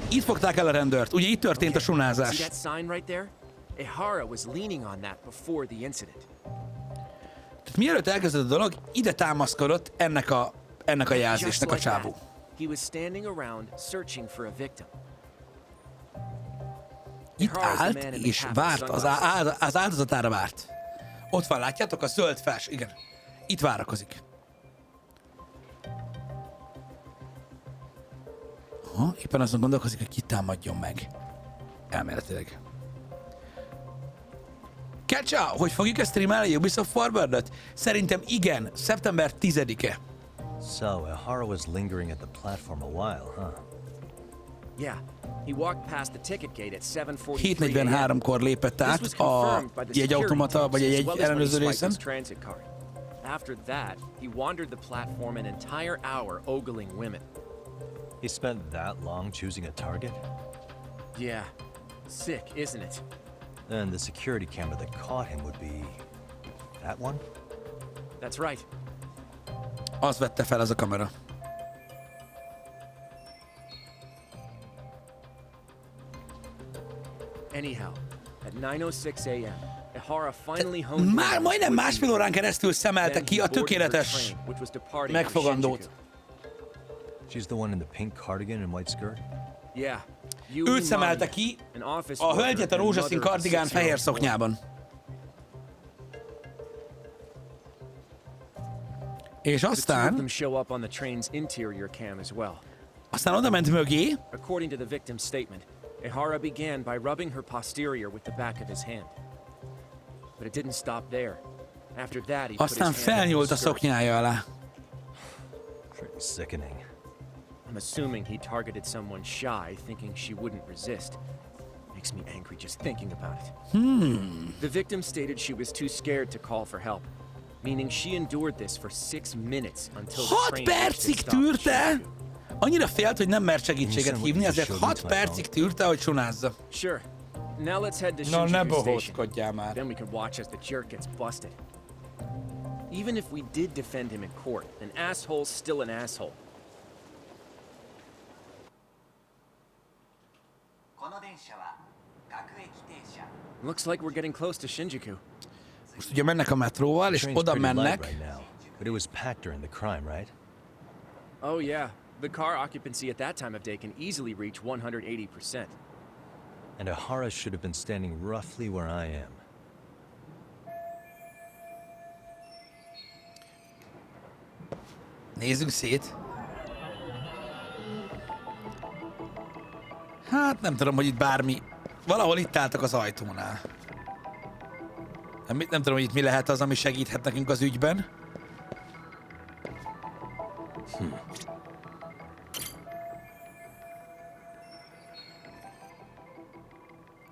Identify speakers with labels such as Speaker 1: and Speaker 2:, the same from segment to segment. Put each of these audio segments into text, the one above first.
Speaker 1: Itt fogták el a rendőrt. Ugye itt történt a
Speaker 2: See
Speaker 1: sunázás.
Speaker 2: that sign right there? Ihara was leaning on that before the incident.
Speaker 1: Tehát mielőtt elkezdődött a dolog, ide támaszkodott ennek a
Speaker 2: Just
Speaker 1: jelzésnek a
Speaker 2: like that,
Speaker 1: csávó.
Speaker 2: he was standing around searching for a victim.
Speaker 1: Itt állt és várt, az áldozatára várt. Ott van, látjátok? A zöld fels, igen. Itt várakozik. Aha, éppen azon gondolkozik, hogy kit támadjon meg. Elméletileg. Ketcha, hogy fogjuk ezt streamelni a Ubisoft Forward-ot? Szerintem igen, szeptember 10-e.
Speaker 3: So, Ihara was lingering at the platform a while, huh?
Speaker 2: Yeah, he walked past the ticket gate at 7:43
Speaker 1: 7:43-kor lépett át a jegyautomata, vagy egy ellenőrző részen.
Speaker 2: After that, he wandered the platform an entire hour ogling women.
Speaker 3: He spent that long choosing a target?
Speaker 2: Yeah, sick, isn't it?
Speaker 3: Then the security camera that caught him would be... that one?
Speaker 2: That's right.
Speaker 1: Az vette fel ez a kamera.
Speaker 2: Anyhow, at 9:06 a.m., Ihara finally honed
Speaker 1: Már majdnem másfél órán keresztül szemelte ki a tökéletes megfogandót.
Speaker 3: She's the one in the pink cardigan and white skirt?
Speaker 2: Yeah.
Speaker 1: Őt szemelte ki, a hölgyet a rózsaszín kardigán fehér szoknyában. És aztán oda ment mögé.
Speaker 2: According to the victim's statement, Ihara began by rubbing her posterior with the back of his hand. But it didn't stop there. After that, he
Speaker 1: Aztán felnyúlt a szoknyája alá.
Speaker 3: Pretty sickening.
Speaker 2: I'm assuming he targeted someone shy, thinking she wouldn't resist. Makes me angry just thinking about it. The victim stated she was too scared to call for help, meaning she endured this for 6 minutes until the
Speaker 1: 6
Speaker 2: train
Speaker 1: percig tűrte! Annyira félt, hogy nem mert segítséget hívni, ezért 6 percig tűrte, hogy sunázza.
Speaker 2: Sure. Now let's head to
Speaker 1: Na, ne
Speaker 2: Shinjuku
Speaker 1: bohózkodjál
Speaker 2: Station.
Speaker 1: már.
Speaker 2: Then we can watch as the jerk gets busted. Even if we did defend him in court, an asshole's still an asshole. Looks like we're getting close to Shinjuku.
Speaker 1: Most ugye mennek a metróval, és
Speaker 3: Train's
Speaker 1: oda
Speaker 3: pretty light
Speaker 1: mennek.
Speaker 3: right now, but it was packed during the crime, right?
Speaker 2: Oh yeah, the car occupancy at that time of day can easily reach 180%.
Speaker 3: And Ihara should have been standing roughly where I am.
Speaker 1: Nézzünk szét. Hát nem tudom, hogy itt bármi... Valahol itt álltak az ajtónál. Nem tudom, hogy itt mi lehet az, ami segíthet nekünk az ügyben.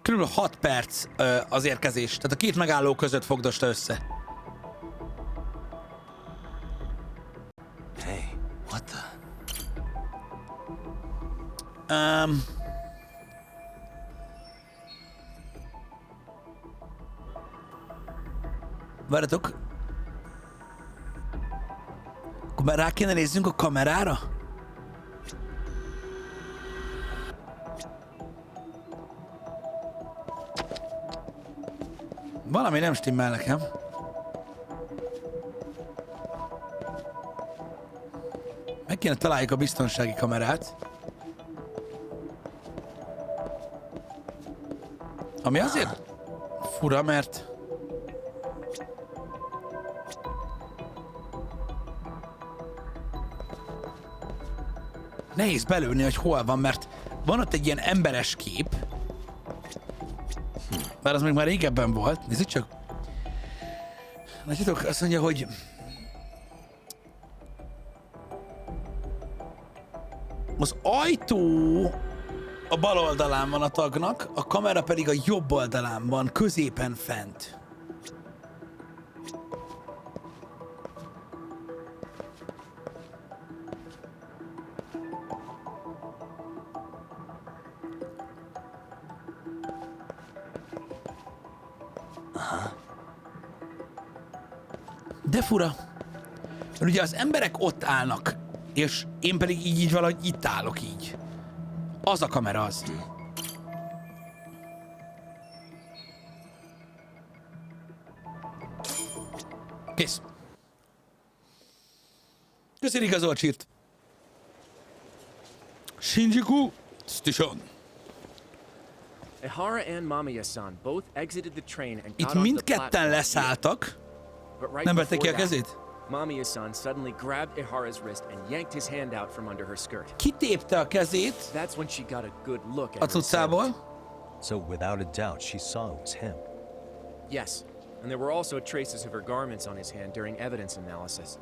Speaker 1: Körülbelül 6 perc az érkezés. Tehát a két megálló között fogdosta össze.
Speaker 3: Hey, what the...
Speaker 1: Várjatok. Akkor már rá kéne nézzünk a kamerára? Valami nem stimmel nekem. Meg kéne találjuk a biztonsági kamerát. Ami azért fura, mert... Nehéz belőni, hogy hol van, mert van ott egy ilyen emberes kép. Bár az még már régebben volt. Nézzük csak. Látjátok, azt mondja, hogy... Az ajtó a bal oldalán van a tagnak, a kamera pedig a jobb oldalán van, középen fent. De fura. Mert ugye az emberek ott állnak, és én pedig így valahogy itt állok így. Az a kamera az. Kész. Köszönjük az orcsírt. Shinjuku Station.
Speaker 2: Ehara and Mamiya-san both exited the train and got
Speaker 1: Itt
Speaker 2: onto the
Speaker 1: mindketten
Speaker 2: platform.
Speaker 1: leszálltak.
Speaker 2: But right
Speaker 1: Nem vették ki a
Speaker 2: before that,
Speaker 1: kezét?
Speaker 2: Mamiya-san suddenly grabbed Ehara's wrist and yanked his hand out from under her skirt.
Speaker 1: Kitépte a kezét
Speaker 2: That's when she got a good look
Speaker 1: a
Speaker 2: at her assailant.
Speaker 1: cuccából.
Speaker 3: So without a doubt, she saw it was him.
Speaker 2: Yes, and there were also traces of her garments on his hand during evidence analysis.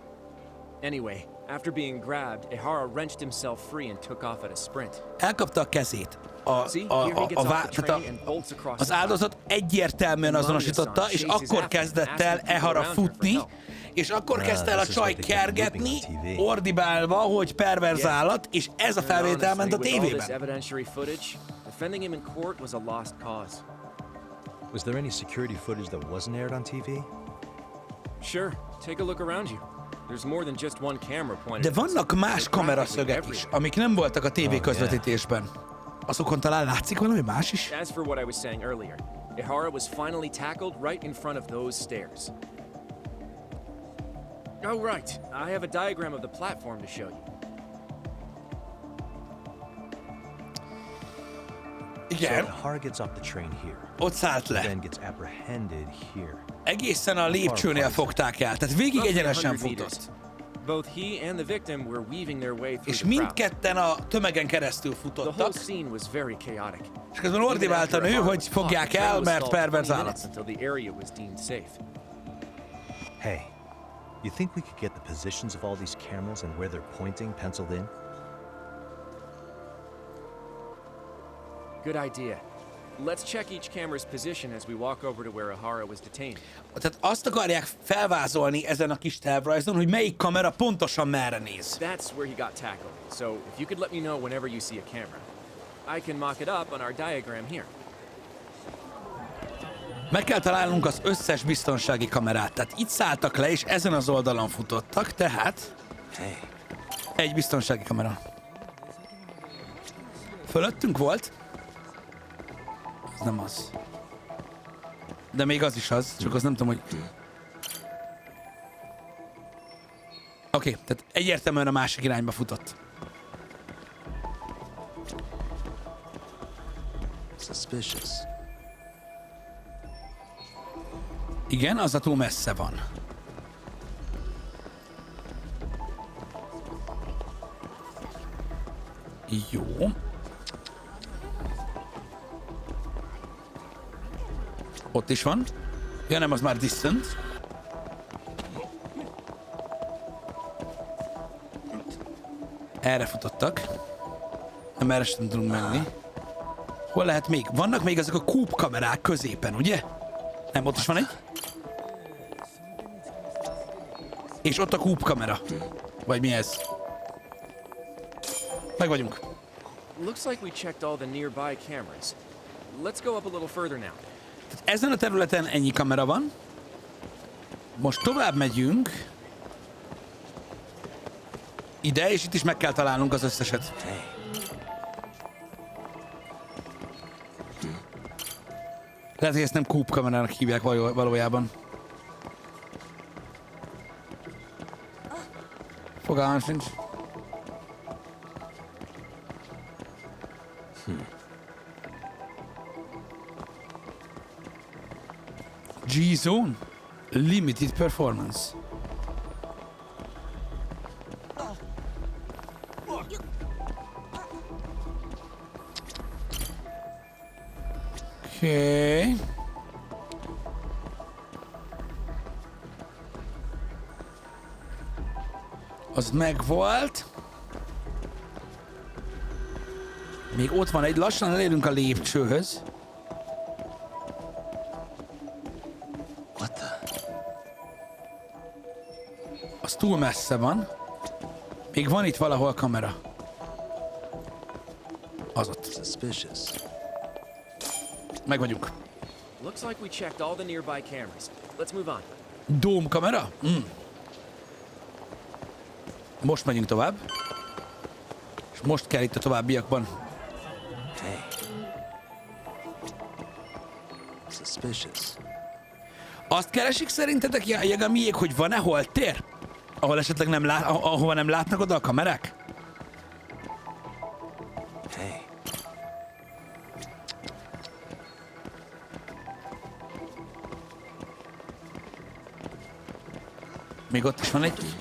Speaker 2: Anyway, after being grabbed, Ehara wrenched himself free and took off at a sprint.
Speaker 1: Elkapta a kezét.
Speaker 2: See, here he gets off the train and bolts across
Speaker 1: az
Speaker 2: the path.
Speaker 1: áldozat egyértelműen azonosította, és akkor kezdett el Ehara futni, és akkor kezdte el a csaj kergetni, ordibálva, hogy perverz állat, és ez a felvétel ment a tévében.
Speaker 2: Defending him in court was a lost cause.
Speaker 3: Was there any security footage that wasn't aired on TV?
Speaker 2: Sure, take a look around you. There's more than just one camera pointed.
Speaker 1: De vannak más kameraszögek is, amik nem voltak a tévé közvetítésben. Azokon talán látszik valami más is?
Speaker 2: As for what I was saying earlier, Ehara was finally tackled right in front of those stairs. Oh right, I have a diagram of the platform to show you.
Speaker 1: Igen,
Speaker 3: So Ehara gets off the train here,
Speaker 1: ott szállt le.
Speaker 3: then gets apprehended here.
Speaker 1: Egészen a lépcsőnél fogták el, tehát végig egyenesen futott.
Speaker 2: Both he and the victim were weaving their way through
Speaker 1: És
Speaker 2: the crowd.
Speaker 1: mindketten a tömegen keresztül
Speaker 2: The whole
Speaker 1: futottak,
Speaker 2: scene was very chaotic.
Speaker 1: és közben ordibált a nő, hogy fogják el, mert perverz állat.
Speaker 2: Until the area was deemed safe.
Speaker 3: Hey, you think we could get the positions of all these cameras and where they're pointing penciled in?
Speaker 2: Good idea. Let's check each camera's position as we walk over to where Ehara was detained.
Speaker 1: Tehát azt akarják felvázolni ezen a kis tervrajzon, hogy melyik kamera pontosan merre néz.
Speaker 2: That's where he got tackled. So if you could let me know whenever you see a camera. I can mock it up on our diagram here.
Speaker 1: Meg kell találnunk az összes biztonsági kamerát. Tehát itt szálltak le, és ezen az oldalon futottak, tehát egy biztonsági kamera. Fölöttünk volt? Ez nem az. De még az is az, csak az nem tudom, hogy... Oké, tehát egyértelműen a másik irányba futott.
Speaker 3: Suspicious.
Speaker 1: Igen, az a túl messze van. Jó. Ott is van. Ja nem, az már distant. Erre futottak. Nem, erre sem tudunk menni. Hol lehet még? Vannak még ezek a kúp kamerák középen, ugye? Nem, ott is van egy. És ott a kúp kamera. Vagy mi ez? Meg vagyunk.
Speaker 2: Looks like we checked all the nearby cameras. Let's go up a little further now.
Speaker 1: Tehát ezen a területen ennyi kamera van. Most tovább megyünk. Ide, és itt is meg kell találnunk az összeset. Lehet, hogy ezt nem kúp kamerának hívják valójában. Fogalmam sincs. G-Zone? Limited performance. Okay. Az megvolt. Még ott van egy, lassan elérünk a lépcsőhöz.
Speaker 3: What the?
Speaker 1: Az túl messze van. Még van itt valahol kamera. Az ott.
Speaker 3: Suspicious.
Speaker 1: Meg vagyunk.
Speaker 2: Looks like we checked all the nearby cameras. Let's move on.
Speaker 1: Dóm kamera? Most megyünk tovább. És most kell itt a továbbiakban
Speaker 4: suspicious.
Speaker 1: Azt keresik szerintetek, Jagamiék, hogy van-e holtér? Ahol esetleg nem ahova nem látnak oda a kamerák?
Speaker 4: Hey.
Speaker 1: Még ott is van egy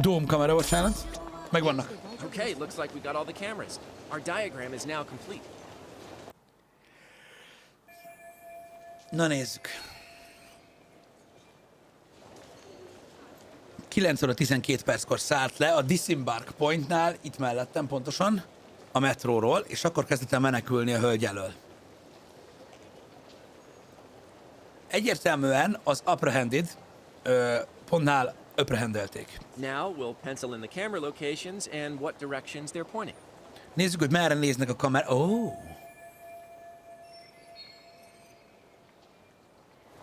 Speaker 1: dómkamera, bocsánat. Meg vannak.
Speaker 2: Okay, looks like we got all the cameras. Our diagram is now complete.
Speaker 1: Na nézzük. 9 óra 12 perckor szállt le a Disembark Pointnál, itt mellettem pontosan, a metróról, és akkor kezdett el menekülni a hölgy elől. Egyértelműen az apprehended pontnál apprehendelték.
Speaker 2: Now we'll pencil in the camera locations and what directions they're pointing.
Speaker 1: Nézzük, hogy merre néznek a kamera. Oh.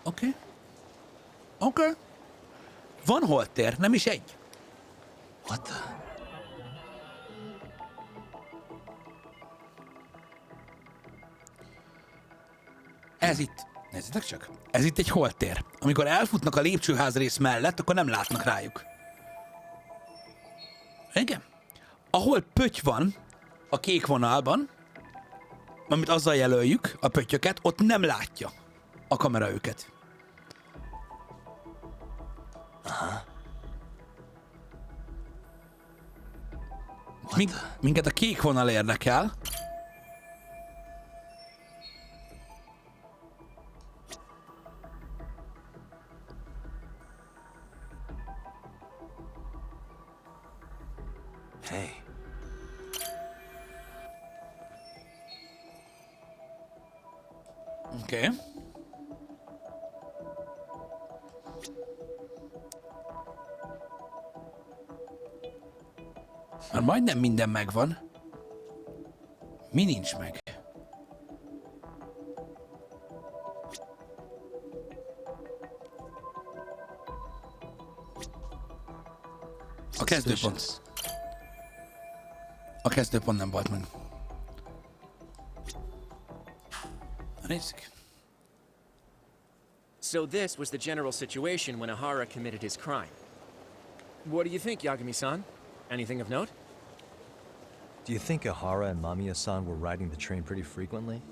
Speaker 1: Oké. Oké. Van holtér, nem is egy.
Speaker 4: What the?
Speaker 1: Ez itt. Nézzétek csak. Ez itt egy holtér. Amikor elfutnak a lépcsőház rész mellett, akkor nem látnak rájuk. Igen. Ahol pötty van a kék vonalban, amit azzal jelöljük, a pöttyöket, ott nem látja a kamera őket.
Speaker 4: Aha.
Speaker 1: Minket a kék vonal érdekel.
Speaker 4: Hey.
Speaker 1: Oké. Okay. Már majdnem minden megvan. Mi nincs meg? A kezdőpont. A kezdőpont nem volt meg. Nézzük.
Speaker 2: So this was the general situation when Ahara committed his crime. What do you think, Yagami-san? Anything of note?
Speaker 3: Do you think Ahara and Mamiya-san were riding the train pretty frequently?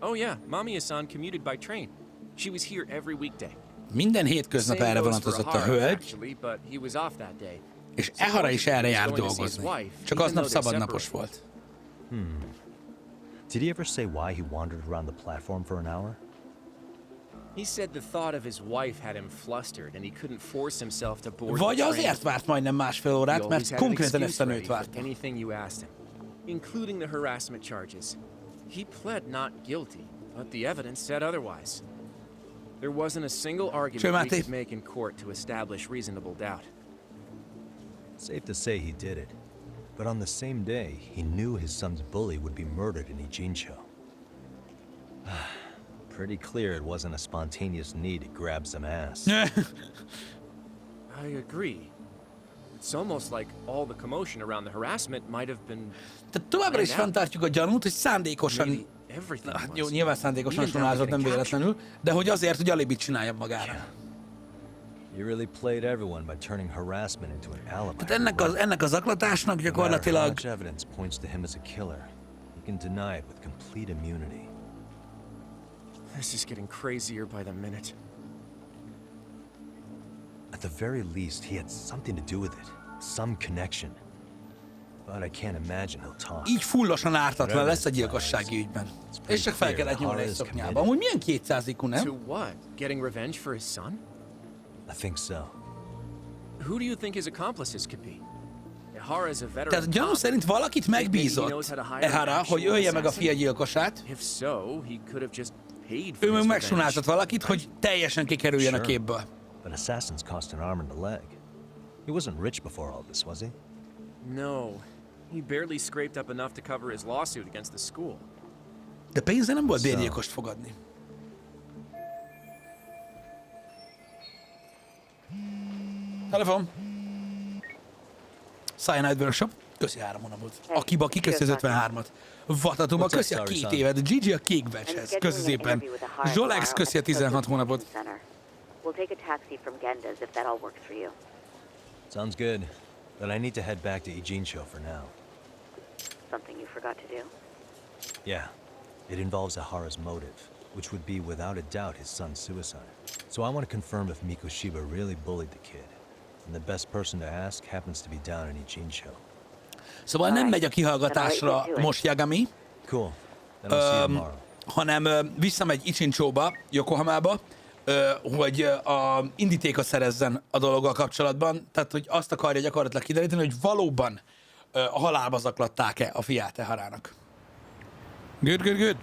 Speaker 2: Oh yeah, Mamiya-san commuted by train. She was here every weekday.
Speaker 1: Minden hétköznap
Speaker 2: Same
Speaker 1: erre
Speaker 2: goes for
Speaker 1: vonatozott a
Speaker 2: Ahara,
Speaker 1: hölgy,
Speaker 2: actually, but he was off that day.
Speaker 1: és Ahara is erre járt dolgozni. Csak aznap szabadnapos volt.
Speaker 3: Did he ever say why he wandered around the platform for an hour?
Speaker 2: He said the thought of his wife had him flustered and he couldn't force himself to board
Speaker 1: Vagy
Speaker 2: the train.
Speaker 1: azért várt majdnem másfél órát,
Speaker 2: He
Speaker 1: mert
Speaker 2: always had an
Speaker 1: konkrétan
Speaker 2: excuse
Speaker 1: ezt a
Speaker 2: ready
Speaker 1: nőt
Speaker 2: for
Speaker 1: várta.
Speaker 2: anything you asked him, including the harassment charges. He pled not guilty, but the evidence said otherwise. There wasn't a single argument we could make in court to establish reasonable doubt.
Speaker 3: Safe to say he did it. But on the same day, he knew his son's bully would be murdered in Ijincho. Pretty clear it wasn't a spontaneous need to grab some ass.
Speaker 2: I agree. It's almost like all the commotion around the harassment might have been...
Speaker 1: Tehát továbbra is fenntartjuk a gyanút, hogy szándékosan... Jó, nyilván szándékosan sonázott, nem véletlenül, de hogy azért, hogy alibit csinálja magára.
Speaker 3: You really played everyone by turning harassment into an alibi.
Speaker 1: Tehát ennek az zaklatásnak gyakorlatilag...
Speaker 3: Much evidence points to him as a killer. He can deny it with complete immunity.
Speaker 2: This is getting crazier by the minute.
Speaker 3: At the very least, he had something to do with it. Some connection. But I can't imagine he'll talk.
Speaker 1: Így fullosan ártatlan lesz a gyilkossági ügyben. És csak fel kellett nyúlni egy szoknyába. Amúgy milyen 200 IQ, nem?
Speaker 2: To what? Getting revenge for his son?
Speaker 3: I think so.
Speaker 2: Who do you think his accomplices could be? Ahara's a veteran.
Speaker 1: Tehát gyanú szerint valakit megbízott Ahara, hogy ölje meg a fia gyilkosát.
Speaker 2: If so, he could have just paid for
Speaker 1: Ő meg
Speaker 2: his
Speaker 1: megsunázott valakit, hogy teljesen kikerüljön a képből.
Speaker 3: But assassins cost an arm and a leg. He wasn't rich before all this, was he?
Speaker 2: No. He barely scraped up enough to cover his lawsuit against the school.
Speaker 1: De pénze nem volt bérgyilkost fogadni. Telefon. Cyanide Workshop. Köszi 3 hónapot. Akiba kiköszi az 53-at. Vatatuma köszi a 2 évet. Gigi a kék becshez. Köszi szépen. Zsolex köszi a 16 hónapot.
Speaker 5: We'll take a taxi from Genda's if that all works for you.
Speaker 3: Sounds good. But I need to head back to Ijincho for now.
Speaker 5: Something you forgot to do?
Speaker 3: Yeah. It involves Ahara's motive, which would be without a doubt his son's suicide. So I want to confirm if Mikoshiba really bullied the kid. And the best person to ask happens to be down in Ijincho.
Speaker 1: Szóval nem megy a kihallgatásra most Yagami,
Speaker 3: Cool. Then I'll see you tomorrow.
Speaker 1: hanem visszamegy Ichinchóba, Yokohamába, hogy a indítékot szerezzen a dologgal kapcsolatban. Tehát, hogy azt akarja gyakorlatilag kideríteni, hogy valóban a halálba zaklatták-e a fiát Harának. Good, good, good.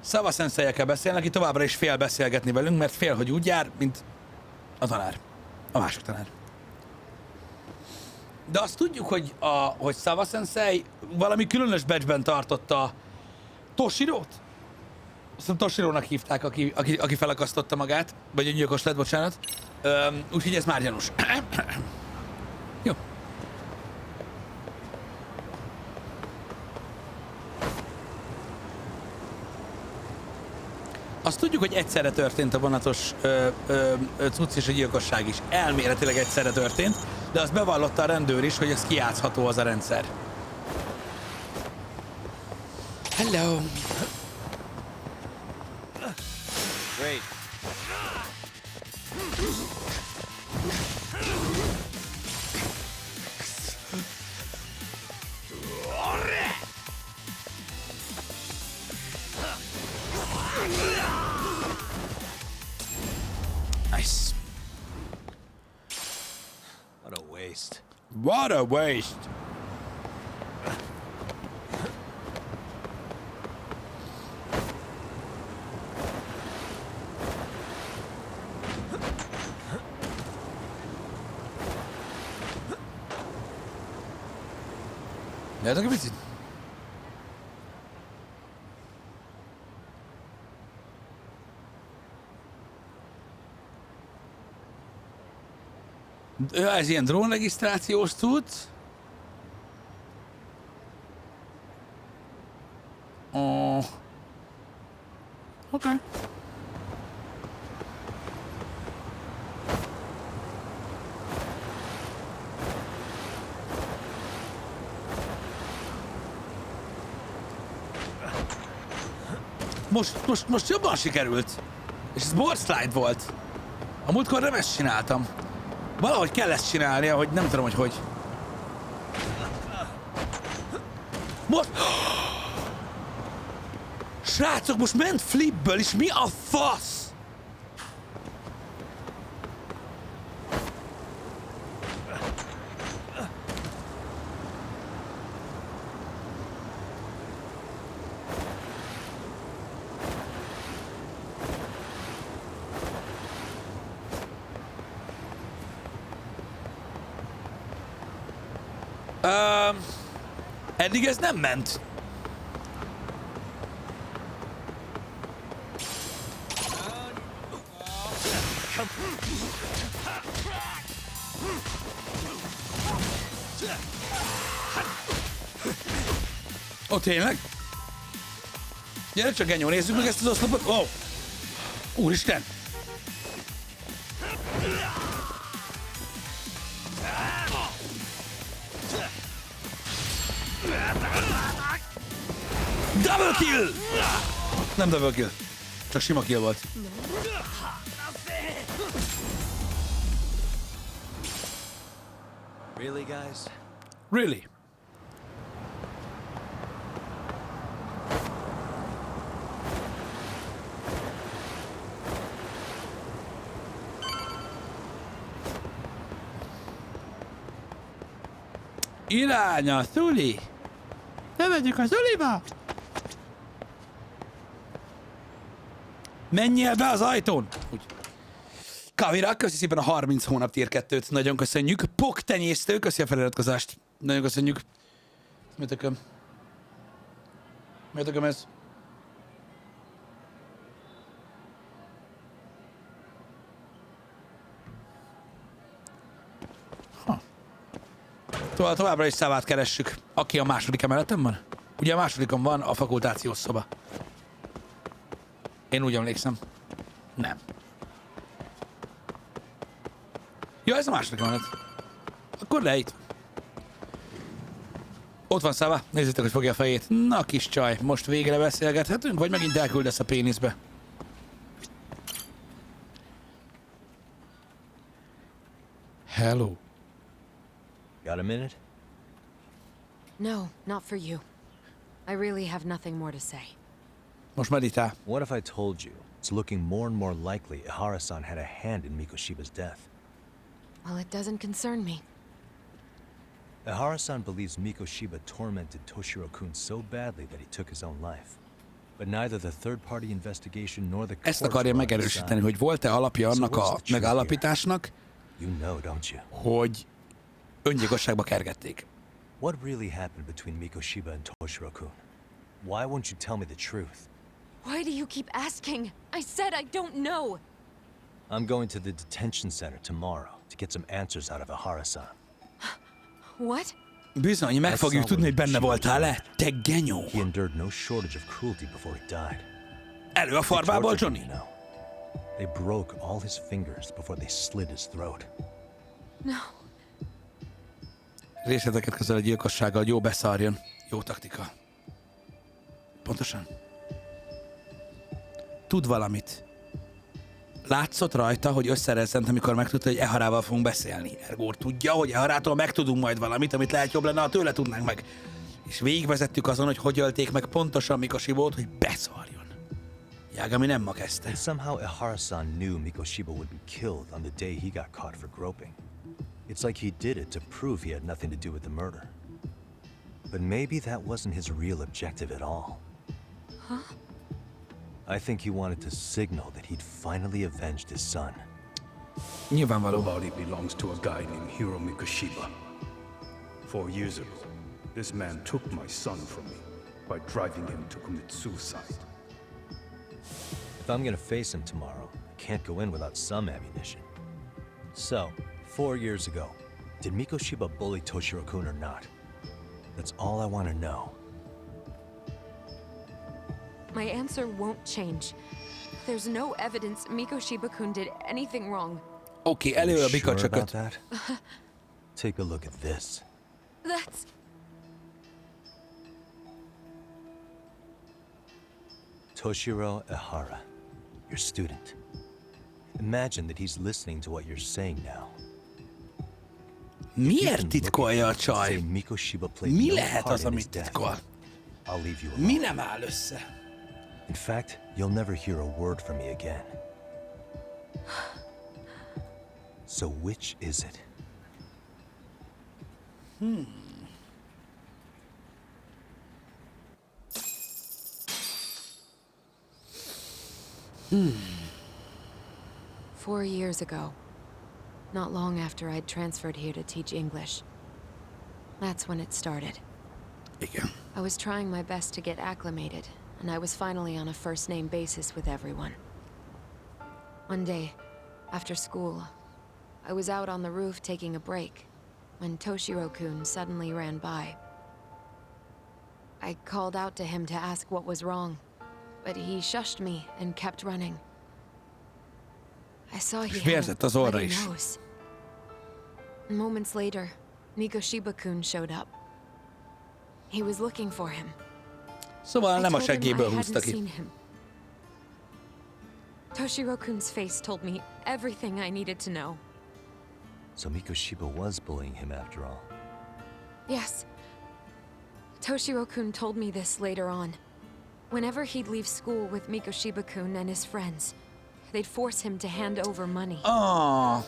Speaker 1: Szava szenszelyekkel beszélnek, aki továbbra is fél beszélgetni velünk, mert fél, hogy úgy jár, mint a tanár. A másik tanár. De azt tudjuk, hogy Szava szenszei valami különös badge-ben tartotta Toshirót. Azt Toshirónak hívták, aki felakasztotta magát, vagy öngyilkos lett, bocsánat. Úgyhogy ez már gyanús. Jó. Azt tudjuk, hogy egyszerre történt a vonatos cucc és a gyilkosság is. Elméletileg egyszerre történt, de azt bevallotta a rendőr is, hogy ez kijátszható az a rendszer. Hello!
Speaker 3: Great.
Speaker 1: Nice.
Speaker 3: What a waste.
Speaker 1: What a waste! Gyertek egy picit! Ja, ez ilyen drónregisztrációs cucc. Oh. Oké. Most jobban sikerült. És ez board slide volt. A múltkor nem ezt csináltam. Valahogy kell ezt csinálnia, hogy nem tudom, hogy. Most... Srácok, most ment flipből, és mi a fasz? Eddig ez nem ment. Ó, tényleg? Gyere csak, Genyó, nézzük meg ezt az oszlopot. Ó! Úristen! Double kill! Nem double kill. Csak sima kill volt.
Speaker 3: Really, guys?
Speaker 1: Really? Irány a szuli! Bemegyünk a szuliba! Menjél be az ajtón! Úgy. Kavira, köszi szépen a 30 hónap tier 2-t, nagyon köszönjük. Pok tenyésztő, köszi a feliratkozást. Nagyon köszönjük. Mi tököm? Mi tököm ez? Továbbra is Szávát keressük. Aki a második emeleten van? Ugye a másodikon van a fakultációs szoba. Én úgy emlékszem. Nem. Ja, ez a második emelet. Akkor lejt. Ott van Szava, nézzétek, hogy fogja a fejét. Na kis csaj, most végre beszélgethetünk, vagy megint elküldesz a péniszbe? Hello.
Speaker 3: Got a minute?
Speaker 6: No, not for you. I really have nothing more to say.
Speaker 1: Most meditál.
Speaker 3: What if I told you it's looking more and more likely Ihara-san had a hand in Mikoshiba's death?
Speaker 6: Well, it doesn't concern me.
Speaker 3: Ihara-san believes Mikoshiba tormented Toshiro-kun so badly that he took his own life. But neither the third-party investigation nor the
Speaker 1: Ezt
Speaker 3: courts
Speaker 1: akarja
Speaker 3: were on his
Speaker 1: megerősíteni,
Speaker 3: side.
Speaker 1: hogy volt-e alapja annak
Speaker 3: So what's
Speaker 1: a
Speaker 3: the truth
Speaker 1: megállapításnak,
Speaker 3: You know, don't you?
Speaker 1: hogy öngyilkosságba kergették.
Speaker 3: What really happened between Mikoshiba and Toshiro-kun? Why won't you tell me the truth?
Speaker 6: Why do you keep asking? I said I don't know.
Speaker 3: I'm going to the detention center tomorrow to get some answers out of Ihara-san.
Speaker 6: What?
Speaker 1: Bizony, meg fogjuk tudni, hogy benne voltál-e, te genyó.
Speaker 3: He endured no shortage of cruelty before he died.
Speaker 1: Elő a
Speaker 3: They
Speaker 1: farbából,
Speaker 3: tortured him,
Speaker 1: Johnny.
Speaker 3: you know. They broke all his fingers before they slit his throat.
Speaker 6: No.
Speaker 1: Részleteket közöl a gyilkossággal, hogy jó beszarjon. Jó taktika. Pontosan. Tud valamit. Látszott rajta, hogy összerezzent, amikor megtudta, hogy Eharával fogunk beszélni. Ergo tudja, hogy Eharától megtudunk majd valamit, amit lehet jobb lenne, ha tőle tudnánk meg. És végigvezettük azon, hogy ölték meg pontosan Mikosibót, hogy beszarjon. Yagami nem ma kezdte.
Speaker 3: And somehow Ihara-san knew Mikoshiba would be killed on the day he got caught for groping. It's like he did it to prove he had nothing to do with the murder. But maybe that wasn't his real objective at all.
Speaker 6: Huh?
Speaker 3: I think he wanted to signal that he'd finally avenged his son.
Speaker 1: Nyilvánvaló.
Speaker 7: The body belongs to a guy named Hiro Mikoshiba. 4 years ago, this man took my son from me by driving him to commit suicide.
Speaker 3: If I'm gonna face him tomorrow, I can't go in without some ammunition. So, 4 years ago, did Mikoshiba bully Toshiro-kun or not? That's all I want to know.
Speaker 6: My answer won't change. There's no evidence Mikoshiba-kun did anything wrong.
Speaker 1: Oké, elő a
Speaker 3: You sure
Speaker 1: bikacsököt.
Speaker 3: about that? Take a look at this.
Speaker 6: That's...
Speaker 3: Toshiro Ihara, your student. Imagine that he's listening to what you're saying now.
Speaker 1: Miért titkolja a
Speaker 3: Say
Speaker 1: csaj?
Speaker 3: Mikoshiba played
Speaker 1: Mi
Speaker 3: no
Speaker 1: lehet
Speaker 3: part
Speaker 1: az,
Speaker 3: in his
Speaker 1: amit
Speaker 3: death.
Speaker 1: titkol?
Speaker 3: I'll leave you
Speaker 1: Mi
Speaker 3: alone.
Speaker 1: nem áll össze?
Speaker 3: In fact, you'll never hear a word from me again. So which is it?
Speaker 1: Hmm.
Speaker 6: 4 years ago. Not long after I'd transferred here to teach English. That's when it started.
Speaker 1: Igen.
Speaker 6: I was trying my best to get acclimated, and I was finally on a first-name basis with everyone. One day, after school, I was out on the roof taking a break, when Toshiro-kun suddenly ran by. I called out to him to ask what was wrong, but he shushed me and kept running. I saw he
Speaker 1: És
Speaker 6: had
Speaker 1: vérzett
Speaker 6: a
Speaker 1: az orra
Speaker 6: bloody
Speaker 1: is.
Speaker 6: nose. Moments later, Mikoshiba-kun showed up. He was looking for him.
Speaker 1: Szóval nem a
Speaker 6: I told him
Speaker 1: seggéből
Speaker 6: I
Speaker 1: húzta
Speaker 6: hadn't
Speaker 1: ki.
Speaker 6: seen him. Toshiro-kun's face told me everything I needed to know.
Speaker 3: So Mikoshiba was bullying him after all.
Speaker 6: Yes. Toshiro-kun told me this later on. Whenever he'd leave school with Mikoshiba-kun and his friends, they'd force him to hand over money.
Speaker 1: Ah,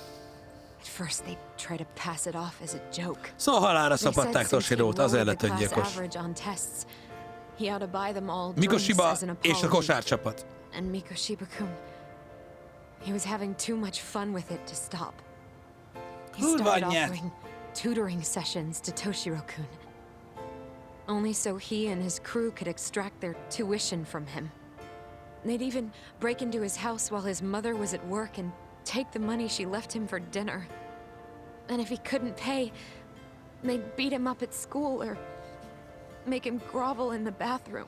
Speaker 6: At first, they'd try to pass it off as a joke.
Speaker 1: szóval halára
Speaker 6: They said
Speaker 1: szapatták
Speaker 6: since he
Speaker 1: Toshirót, azért
Speaker 6: lowered
Speaker 1: lett
Speaker 6: the class
Speaker 1: öngyilkos.
Speaker 6: average on tests, he ought to buy them all drinks
Speaker 1: Mikoshiba
Speaker 6: as an
Speaker 1: és a
Speaker 6: apology.
Speaker 1: kosárcsapat.
Speaker 6: And Mikoshiba-kun, he was having too much fun with it to stop. He
Speaker 1: Kurva
Speaker 6: started
Speaker 1: anyját.
Speaker 6: offering tutoring sessions to Toshiro-kun. Only so he and his crew could extract their tuition from him. They'd even break into his house while his mother was at work and take the money she left him for dinner. And if he couldn't pay, They'd beat him up at school or make him grovel in the bathroom.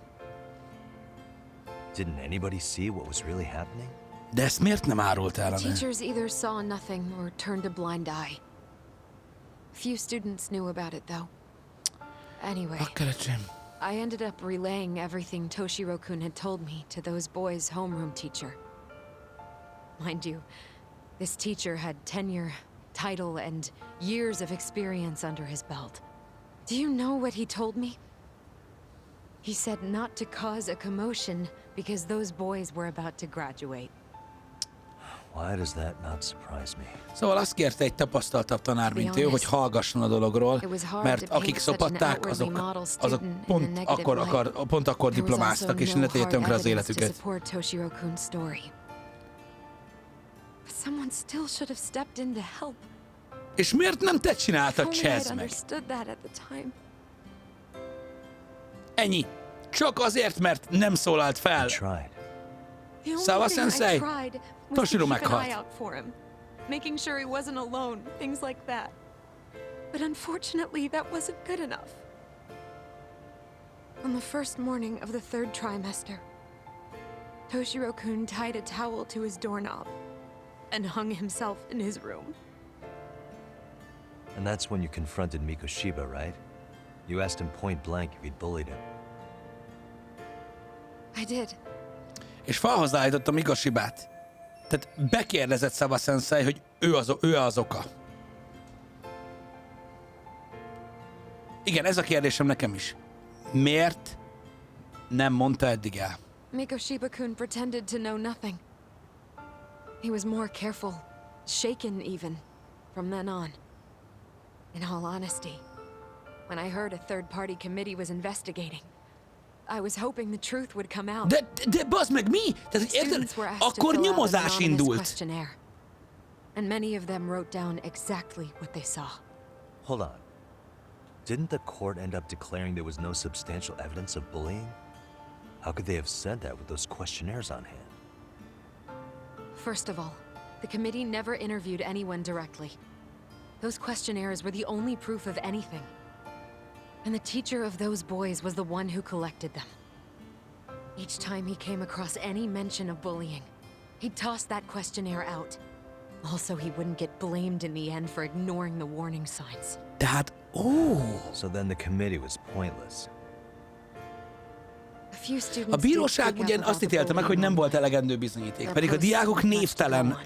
Speaker 3: Didn't anybody see what was really happening?
Speaker 1: De ezt miért nem árult el?
Speaker 6: The teachers either saw nothing or turned a blind eye. Few students knew about it, though. Anyway, I ended up relaying everything Toshiro-kun had told me to those boys' homeroom teacher. Mind you, this teacher had tenure, title, and years of experience under his belt. Do you know what he told me? He said not to cause a commotion because those boys were about to graduate.
Speaker 3: Why does that not surprise me?
Speaker 1: Szóval azt kérte egy tapasztaltabb tanár, mint ő, hogy hallgasson a dologról, mert akik szopatták, azok pont akkor diplomáztak, és ne tegye tönkre az életüket. És miért nem te csináltad, csezd meg? Ennyi. Csak azért, mert nem szólalt fel. Sawa Sensei, Toshiro meghalt.
Speaker 6: Making sure he wasn't alone, things like that. But unfortunately, that wasn't good enough. On the first morning of the third trimester, Toshiro-kun tied a towel to his doorknob and hung himself in his room.
Speaker 3: And that's when you confronted Mikoshiba, right? You asked him point blank if he'd bullied him.
Speaker 6: I did.
Speaker 1: És falhoz állította Mikoshibát. Tehát bekérdezett Sawa Sensei, hogy ő az oka. Igen, ez a kérdésem nekem is. Miért nem mondta eddig el?
Speaker 6: Mikoshiba-kun pretended to know nothing. He was more careful, shaken even, from then on. In all honesty, when I heard a third-party committee was investigating, I was hoping the truth would come out.
Speaker 1: De bazd meg, mi? Tehát, érted? Akkor nyomozás indult.
Speaker 6: And many of them wrote down exactly what they saw.
Speaker 3: Hold on. Didn't the court end up declaring there was no substantial evidence of bullying? How could they have said that with those questionnaires on hand?
Speaker 6: First of all, the committee never interviewed anyone directly. Those questionnaires were the only proof of anything. And the teacher of those boys was the one who collected them. Each time he came across any mention of bullying, he'd toss that questionnaire out. Also, he wouldn't get blamed in the end for ignoring the warning signs.
Speaker 3: So then the committee was pointless.
Speaker 1: A bíróság ugyan azt ítélte meg, hogy nem volt elegendő bizonyíték, pedig a diákok névtelen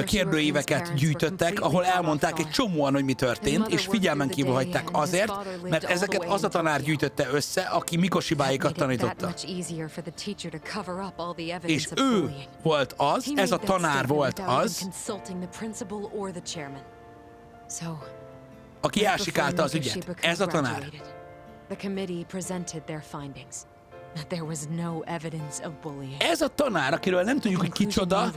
Speaker 1: kérdőíveket gyűjtöttek, ahol elmondták egy csomóan, hogy mi történt, és figyelmen kívül hagyták azért, mert ezeket az a tanár gyűjtötte össze, aki Mikoshibáikat tanította. És ő volt az, ez a tanár volt az, aki elsikálta az ügyet. Ez a tanár. Ez a tanár, akiről nem tudjuk, hogy kicsoda,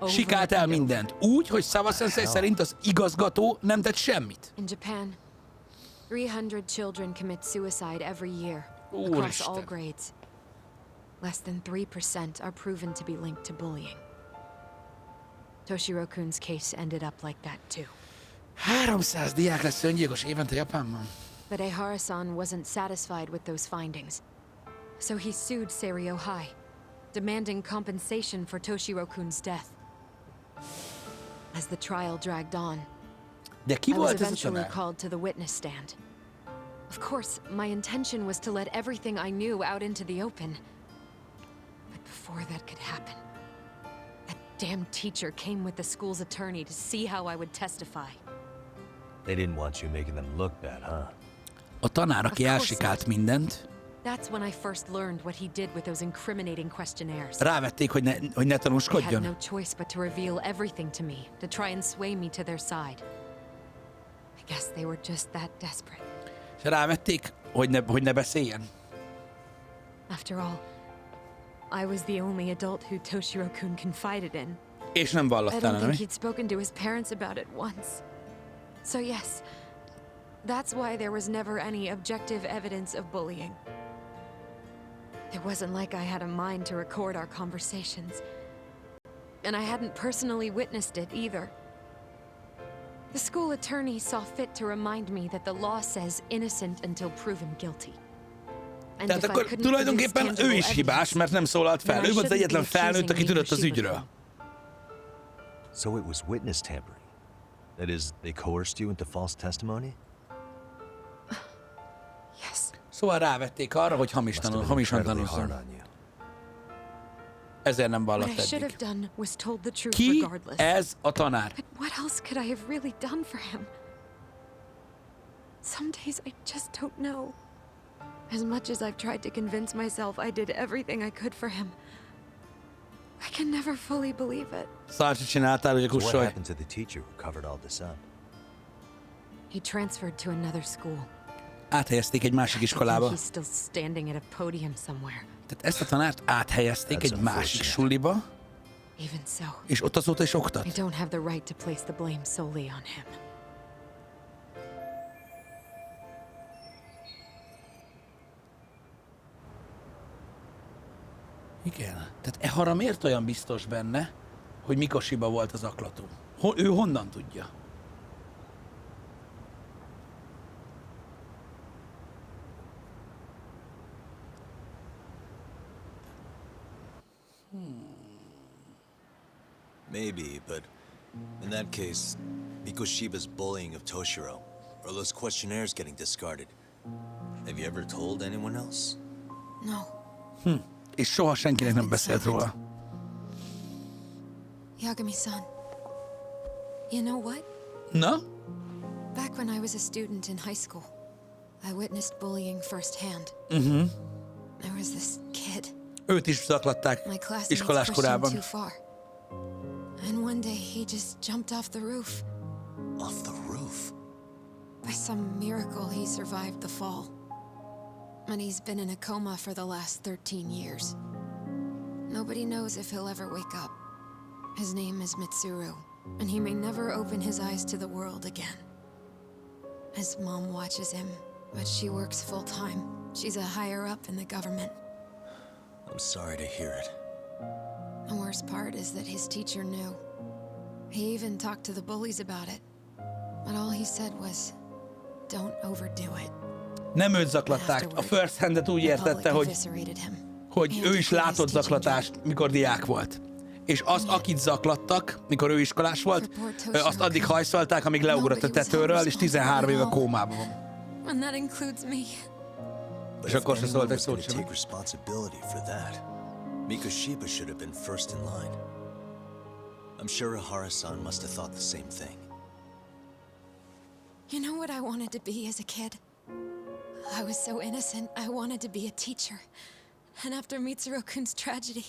Speaker 1: sikált el mindent. Úgy, hogy Sawa Sensei szerint az igazgató nem tett semmit.
Speaker 6: In Japan, 300 children commit suicide every year, across all grades. Less than 3% are proven to be linked to bullying. Toshiro-kun's case ended up like that too.
Speaker 1: 300 diák lesz öngyilkos évente Japánban.
Speaker 6: But Ehara-san wasn't satisfied with those findings. So he sued Seiryo High, demanding compensation for Toshiro-kun's death. As the trial dragged on, I was eventually called to the witness stand. Of course, my intention was to let everything I knew out into the open. But before that could happen, that damn teacher came with the school's attorney to see how I would testify.
Speaker 3: They didn't want you making them look bad, huh?
Speaker 1: A tanár, aki elsikált mindent.
Speaker 6: That's when I first learned what he did with those incriminating questionnaires.
Speaker 1: Rávették, hogy ne tanúskodjon.
Speaker 6: They had no choice but to reveal everything to me, to try and sway me to their side. I guess they were just that desperate.
Speaker 1: És rávették, hogy ne beszéljen.
Speaker 6: After all, I was the only adult who Toshiro-kun confided in.
Speaker 1: És nem vallottál,
Speaker 6: I don't think he'd spoken to his parents about it once. So yes, that's why there was never any objective evidence of bullying. It wasn't like I had a mind to record our conversations. And I hadn't personally witnessed it either. The school attorney saw fit to remind me that the law says innocent until proven guilty. And
Speaker 1: Tehát
Speaker 6: if I
Speaker 1: akkor
Speaker 6: couldn't
Speaker 1: tulajdonképpen
Speaker 6: produce
Speaker 1: ő is
Speaker 6: tangible
Speaker 1: hibás, mert nem szólalt fel.
Speaker 6: then I
Speaker 1: Ő volt az
Speaker 6: shouldn't
Speaker 1: egyetlen
Speaker 6: be
Speaker 1: felnőtt, aki
Speaker 6: accusing
Speaker 1: tudott az
Speaker 6: Mikoshiba
Speaker 1: ügyről.
Speaker 3: So it was witness tampering. That is, they coerced you into false testimony?
Speaker 6: Yes.
Speaker 1: Szóval rávették arra, hogy
Speaker 3: Must have been
Speaker 1: hamisan
Speaker 3: incredibly hard
Speaker 1: tanúzzon.
Speaker 3: on you.
Speaker 1: Ezért nem
Speaker 6: What
Speaker 1: vallott
Speaker 6: I should
Speaker 1: eddig.
Speaker 6: have done was told the truth
Speaker 1: Ki
Speaker 6: regardless.
Speaker 1: ez a tanár?
Speaker 6: But what else could I have really done for him? Some days I just don't know. As much as I've tried to convince myself I did everything I could for him, I can never fully believe it.
Speaker 1: Szarcsit csináltál, hogy a
Speaker 3: So what
Speaker 1: kussolj.
Speaker 3: happened to the teacher who covered all this up?
Speaker 6: He transferred to another school.
Speaker 1: Áthelyezték egy másik
Speaker 6: I think
Speaker 1: iskolába.
Speaker 6: he's still standing at a podium somewhere.
Speaker 1: Tehát ezt a tanárt áthelyezték
Speaker 3: That's
Speaker 1: egy másik
Speaker 3: unfortunate.
Speaker 1: suliba,
Speaker 6: Even so,
Speaker 1: és ott azóta is
Speaker 6: I
Speaker 1: oktat.
Speaker 6: don't have the right to place the blame solely on him.
Speaker 1: Igen. Tehát Ehara miért olyan biztos benne, hogy Mikoshiba volt az zaklató? Ő honnan tudja?
Speaker 3: Maybe, but in that case, Mikoshiba's bullying of Toshiro, or those questionnaires getting discarded. Have you ever told anyone else?
Speaker 6: No.
Speaker 1: És soha senkinek nem beszélt róla.
Speaker 6: Yagami-san. You know what?
Speaker 1: Na?
Speaker 6: Back when I was a student in high school, I witnessed bullying firsthand. There was this kid.
Speaker 1: Őt is zaklatták
Speaker 6: My classmates
Speaker 1: iskolás
Speaker 6: pushed him
Speaker 1: korában.
Speaker 6: too far. And one day he just jumped off the roof.
Speaker 3: Off the roof?
Speaker 6: By some miracle, he survived the fall. And he's been in a coma for the last 13 years. Nobody knows if he'll ever wake up. His name is Mitsuru, and he may never open his eyes to the world again. His mom watches him, but she works full-time. She's a higher up in the government.
Speaker 3: I'm sorry to hear it.
Speaker 6: The worst part is that his teacher knew. He even talked to the bullies about it. But all he said was, don't overdo it.
Speaker 1: Nem őt zaklatták. A first handet úgy értette, hogy ő is látott zaklatást, mikor diák volt. És azt, akit zaklattak, mikor ő iskolás volt, azt addig hajszolták, amíg leugrott a tetőről, és 13 éve kómában van.
Speaker 6: And that includes me.
Speaker 1: És akkor se szólt egy
Speaker 3: Anyone was
Speaker 1: szót
Speaker 3: gonna
Speaker 1: sem.
Speaker 3: take responsibility for that. Mikoshiba should have been first in line. I'm sure Ahara-san must have thought the same thing.
Speaker 6: You know what I wanted to be as a kid? I was so innocent, I wanted to be a teacher. And after Mitsuru-kun's tragedy,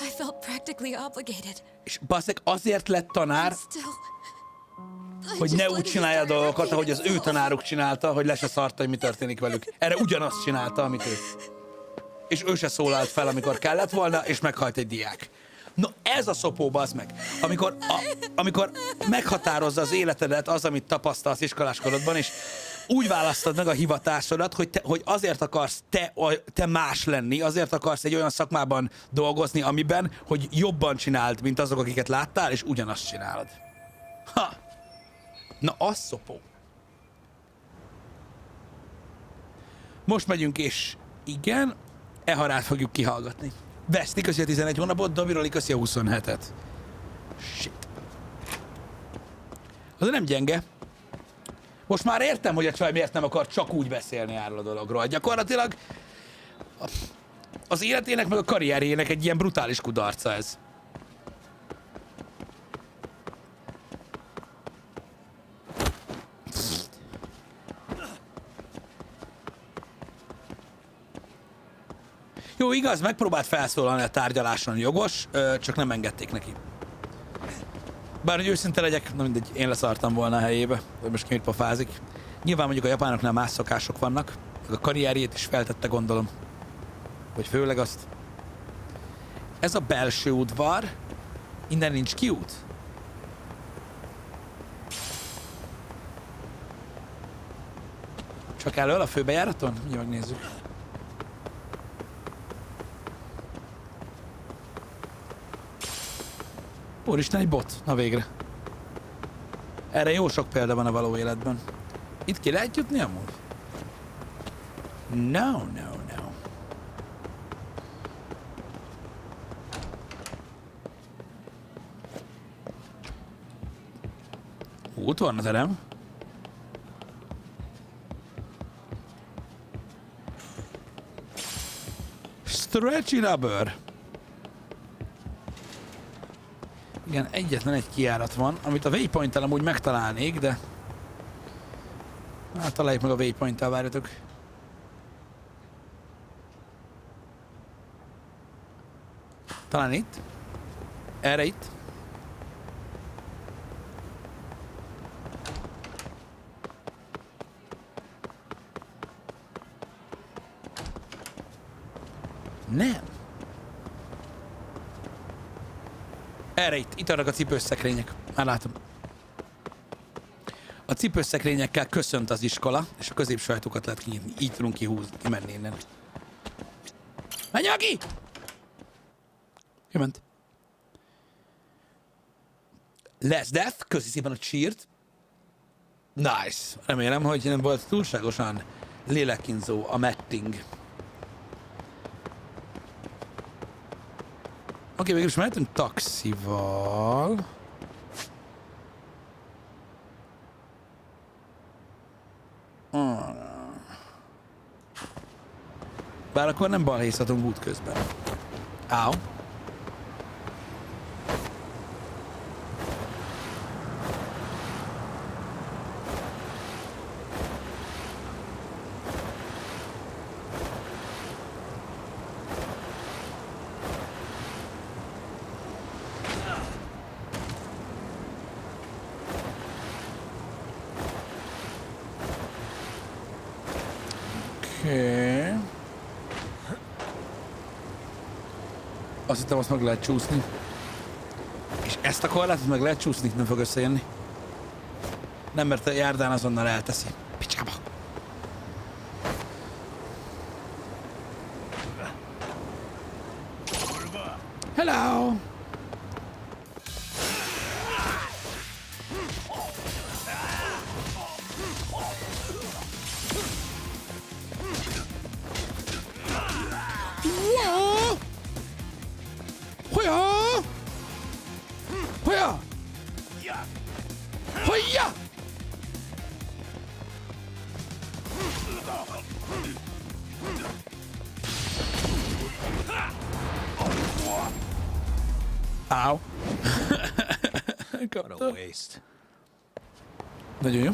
Speaker 6: I felt practically obligated.
Speaker 1: És basszeg azért lett tanár,
Speaker 6: Still, I
Speaker 1: hogy
Speaker 6: just
Speaker 1: ne
Speaker 6: let
Speaker 1: úgy
Speaker 6: it
Speaker 1: csinálja a
Speaker 6: start
Speaker 1: dolgokat,
Speaker 6: repeating
Speaker 1: ahogy az ő
Speaker 6: itself.
Speaker 1: tanáruk csinálta, hogy le se szarta, hogy mi történik velük. Erre ugyanazt csinálta, amit ő. És ő se szólalt fel, amikor kellett volna, és meghalt egy diák. No, ez a szopó, bazd meg. Amikor meghatározza az életedet az, amit tapasztalsz iskoláskorodban, és úgy választod meg a hivatásodat, hogy azért akarsz te más lenni, azért akarsz egy olyan szakmában dolgozni, amiben, hogy jobban csináld, mint azok, akiket láttál, és ugyanazt csinálod. Ha! Na, az szopó. Most megyünk, és igen, Eharát fogjuk kihallgatni. Veszti, köszi a 11 hónapot, Doviroli, köszi a 27-et. Shit. Az nem gyenge. Most már értem, hogy a csaj miért nem akar csak úgy beszélni erről a dologról. Gyakorlatilag az életének meg a karrierjének egy ilyen brutális kudarca ez. Jó, igaz, megpróbált felszólalni a tárgyaláson, jogos, csak nem engedték neki. Bár, hogy őszinte legyek, na mindegy, én leszartam volna a helyébe, hogy most ki mit pofázik. Nyilván mondjuk a japánoknál más szokások vannak, a karrierjét is feltette, gondolom. Vagy főleg azt. Ez a belső udvar, innen nincs kiút? Csak elől a főbejáraton? Ugye megnézzük. Úristen, egy bot. Na végre. Erre jó sok példa van a való életben. Itt ki lehet jutni amúgy? No, no, no. Ott van a terem. Stretchy rubber. Igen, egyetlen egy kijárat van, amit a waypoint-tel amúgy megtalálnék, de... Hát találjuk meg a waypoint-tel, várjatok. Talán itt. Erre itt. Nem. Erre itt vannak a cipőszekrények. Már látom. A cipőszekrényekkel köszönt az iskola, és a középső ajtókat lehet kinyitni. Így tudunk kimenni innen. Menj, Agi! Kiment. Lesz Death, köszi szépen a cheert. Nice. Remélem, hogy nem volt túlságosan lélekinzó a metting. Oké, végül is mehetünk taxival. Bár akkor nem balhészhatunk út közben. Áó. Oké. Azt hittem, azt meg lehet csúszni. És ezt a korlátot meg lehet csúszni, nem fog összejönni. Nem, mert a járdán azonnal elteszi. Picsába. Hello! Ow.
Speaker 3: What a waste.
Speaker 1: Nagyon jó.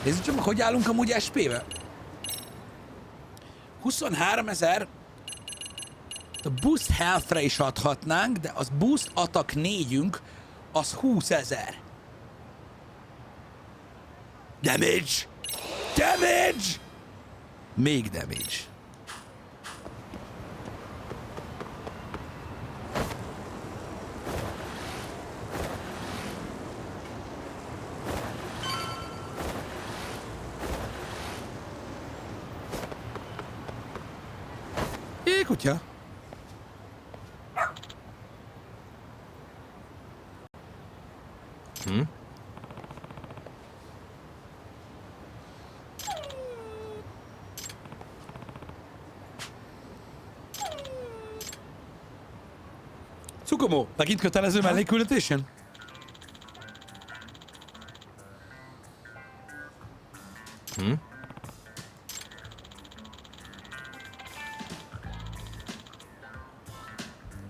Speaker 1: Nézzük csak, hogy állunk amúgy SP-vel. 23.000. A boost health-re is adhatnánk, de az boost attack 4-ünk az 20.000. Damage! Damage! Még damage. Kutya. Cukomó, megint kötelező mellékküldetés jön?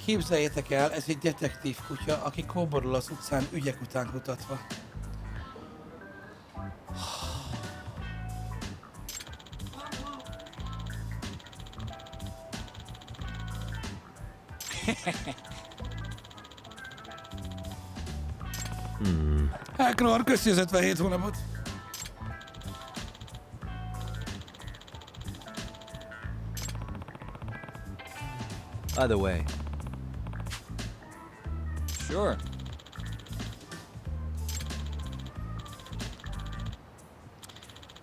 Speaker 1: Képzeljétek el, ez egy detektív kutya, aki kóborol az utcán ügyek után kutatva. Hackroar, köszi az 57 hónapot.
Speaker 3: Either way.
Speaker 4: Sure.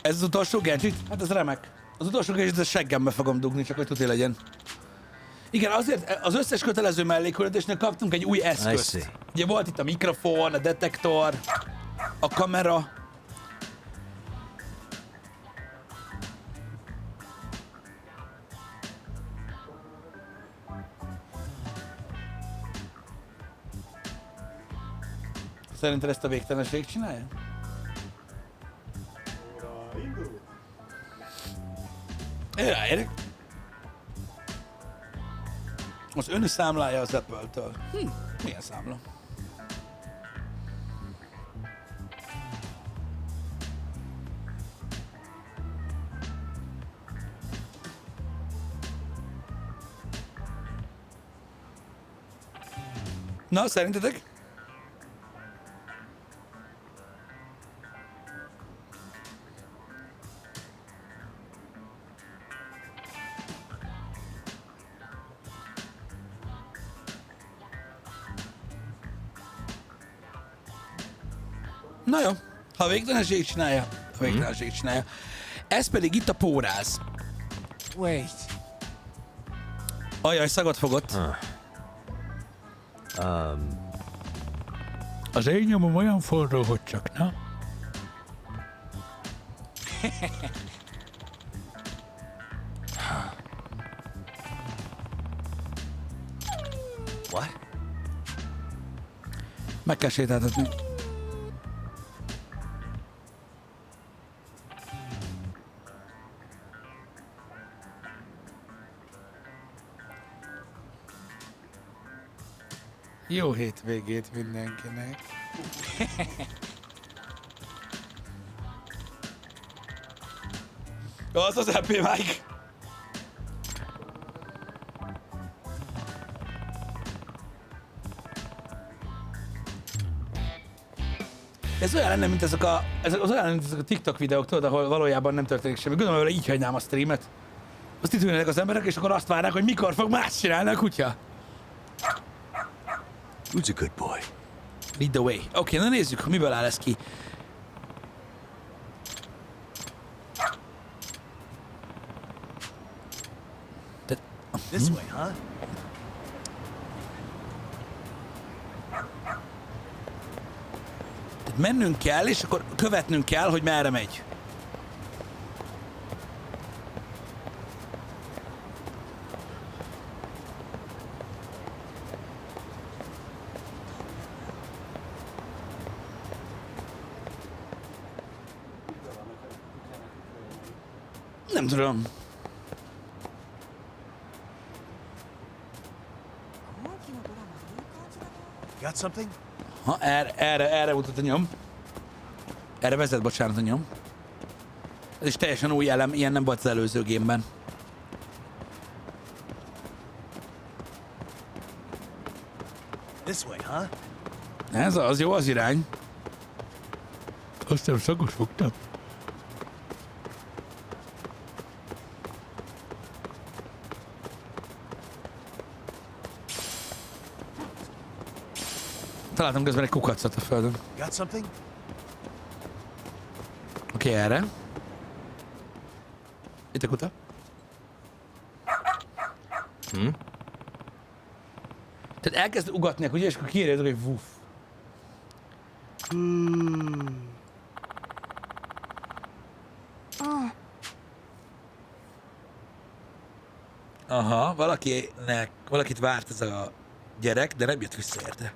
Speaker 1: Ez az utolsó gadget? Hát ez remek. Az utolsó gadget, a seggembe fogom dugni, csak hogy tudja legyen. Igen, azért az összes kötelező mellékületésnél kaptunk egy új
Speaker 3: I
Speaker 1: eszközt.
Speaker 3: see.
Speaker 1: Ugye volt itt a mikrofon, a detektor, a kamera. Szerinted ezt a végtelenség csinálja? Én ráérek. Az ön számlája az Apple-től. Milyen számla? Na, szerintetek? Na jó, ha a végtelenség csinálja, a végtelenség csinálja. Ez pedig itt a póráz.
Speaker 2: Wait.
Speaker 1: Ajaj, szagot fogott. Az én nyomom olyan forró, hogy csak, na?
Speaker 4: What?
Speaker 1: Meg kell sétáltatni. Jó hétvégét mindenkinek. Az az happy Mike. Ez olyan lenne, mint ezek a TikTok videók, tudod, ahol valójában nem történik semmi. Gondolom, hogy így hagynám a streamet. Azt itt ülnek az emberek, és akkor azt várnák, hogy mikor fog más csinálni a kutya.
Speaker 3: Who's a good boy?
Speaker 1: Lead the way. Oké, na nézzük, miből áll ez ki.
Speaker 3: This way, huh?
Speaker 1: Tehát mennünk kell, és akkor követnünk kell, hogy merre megy. Nem tudom.
Speaker 3: Got something?
Speaker 1: Ha, erre mutat a nyom. Erre vezet, bocsánat, a nyom. Ez is teljesen új elem, ilyen nem volt az előző gémben.
Speaker 3: This way, huh?
Speaker 1: Ez az jó, az irány. Azt nem szagos fogtam. Találtam közben egy kukacot a földön.
Speaker 3: Got something?
Speaker 1: Oké, erre. Itt a kuta. Tehát elkezd ugatni, ugye, és akkor kiírja, hogy vuff. Aha, valakit várt ez a gyerek, de nem jött vissza érte.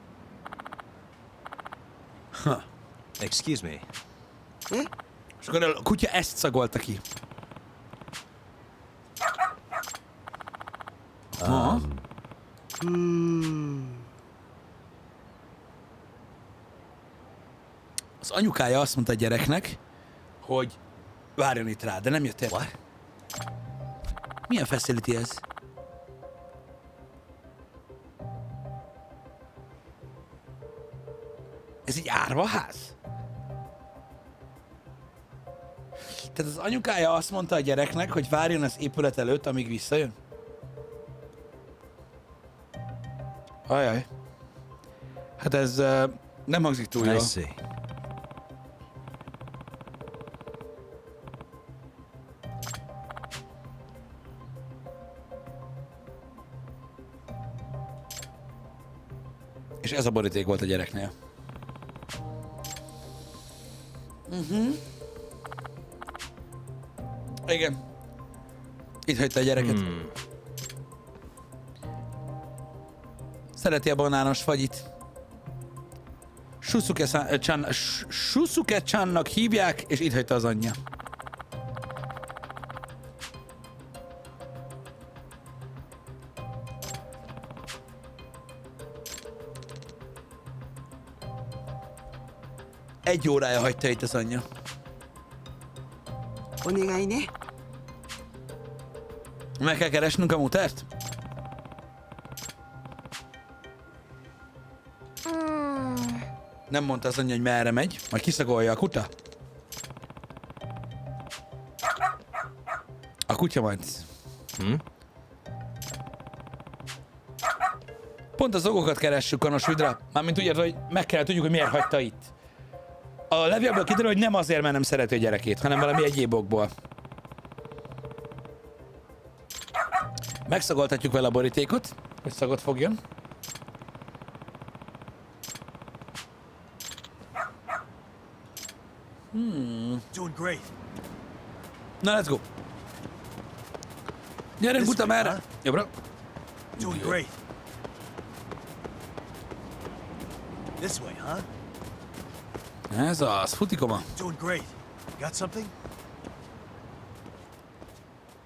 Speaker 3: Excuse me.
Speaker 1: És akkor a kutya ezt szagolta ki. Aha. Az anyukája azt mondta a gyereknek, hogy várjon itt rá, de nem jött érte.
Speaker 3: What?
Speaker 1: Milyen facility ez? Ez egy árvaház? Tehát az anyukája azt mondta a gyereknek, hogy várjon az épület előtt, amíg visszajön? Ajaj. Hát ez nem hangzik túl
Speaker 3: I
Speaker 1: jól.
Speaker 3: see.
Speaker 1: És ez a boríték volt a gyereknél. Igen. Itt hagyta a gyereket. Szereti a banános fagyit. Shusuke-channak hívják, és itt hagyta az anyja. Egy órája hagyta itt az anyja. Meg kell keresnünk a mutert? Nem mondta az anyja, hogy merre megy, majd kiszagolja a kuta. A kutya majd. Pont az okokat keressük, Kanos Vidra. Mármint úgy érted, hogy meg kell tudjuk, hogy miért hagyta itt. A levélből kiderül, hogy nem azért, mert nem szereti a gyerekét, hanem valami egyéb okból. Megszagoltatjuk vele a borítékot, hogy szagot fogjon.
Speaker 3: Doing great.
Speaker 1: Na, let's go. Gyerünk, utam erre. Jobbra.
Speaker 3: Doing great. This way, huh?
Speaker 1: Ez az, futikoma.
Speaker 3: Doing great. Got something?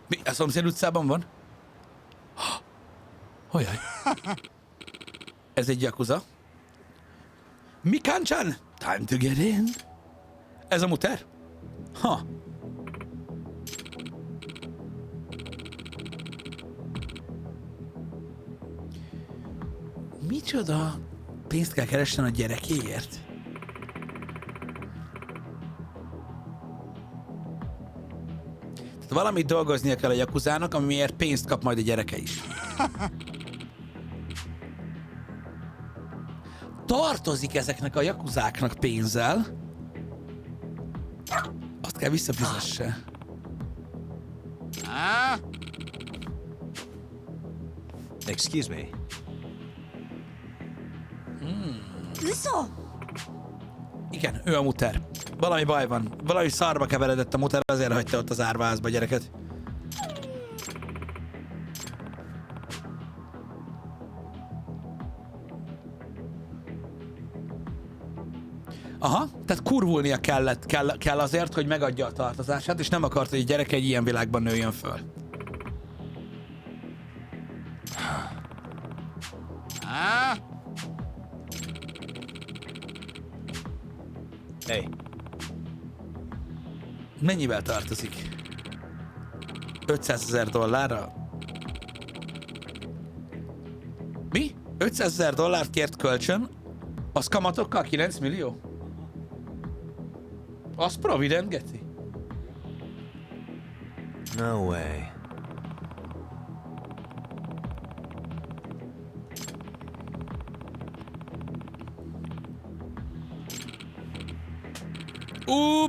Speaker 1: Mi? A szomszéd utcában van? Hogyaj. Ez egy yakuza. Mikan-chan, time to get in. Ez a muter? Ha. Micsoda pénzt kell keressen a gyerekéért? Tehát valamit dolgoznia kell a yakuzának, amiért pénzt kap majd a gyereke is. Tartozik ezeknek a yakuzáknak pénzzel. Azt kell visszafizesse.
Speaker 3: Excuse me.
Speaker 1: Igen, ő a muter. Valami baj van. Valami szarba keveredett a muter, azért hagyta ott az árvázba a gyereket. Aha, tehát kurvulnia kell azért, hogy megadja a tartozását, és nem akart, hogy a gyerek egy ilyen világban nőjön föl.
Speaker 3: Hey,
Speaker 1: Mennyivel tartozik? 500 000 dollárra? Mi? 500 000 dollárt kért kölcsön? Az kamatokkal 9 millió? Az provident, geci.
Speaker 3: no way.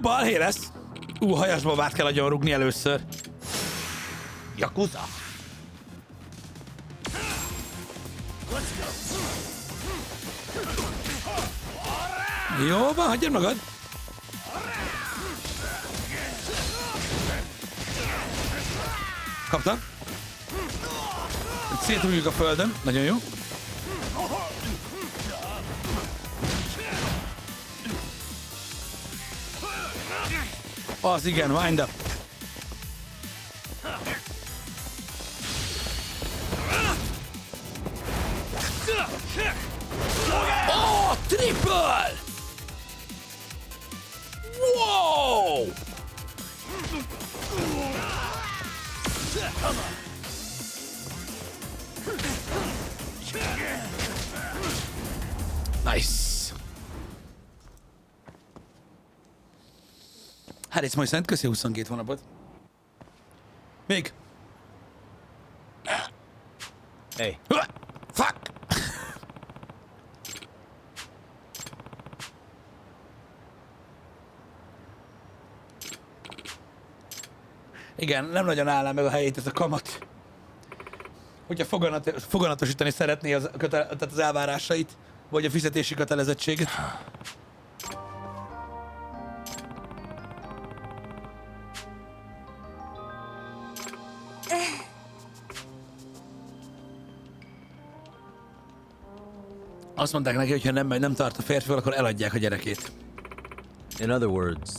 Speaker 1: Balhé lesz. Hajasbabát kell agyon rúgni először. Yakuza. Jó van, hagyjad magad. Kapta. Szétrúgjuk a földön. Nagyon jó. Az igen, wind up. Oh, triple! Wow! Nice. Hát ez majd szent, köszi 22 hónapot. Még.
Speaker 3: Hey,
Speaker 1: Fuck! Igen, nem nagyon állná meg a helyét ez a kamat. Hogyha foganatosítani szeretné tehát az elvárásait, vagy a fizetési kötelezettséget. Azt mondták neki, hogy ha nem tart a férfival, akkor eladják a gyerekét.
Speaker 3: In other words...